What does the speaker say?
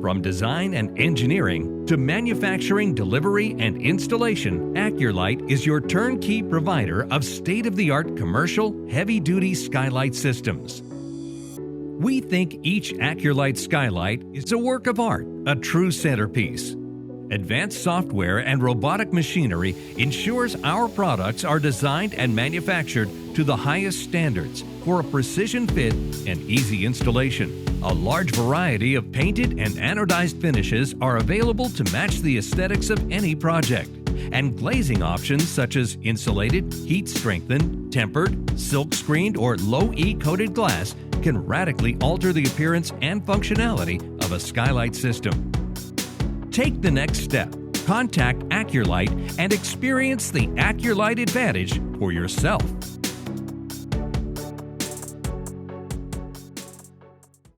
From design and engineering to manufacturing, delivery, and installation, Acurlite is your turnkey provider of state-of-the-art commercial, heavy-duty skylight systems. We think each Acurlite skylight is a work of art, a true centerpiece. Advanced software and robotic machinery ensures our products are designed and manufactured to the highest standards for a precision fit and easy installation. A large variety of painted and anodized finishes are available to match the aesthetics of any project, and glazing options such as insulated, heat-strengthened, tempered, silk-screened, or low-E coated glass can radically alter the appearance and functionality of a skylight system. Take the next step. Contact Acurlite and experience the Acurlite advantage for yourself.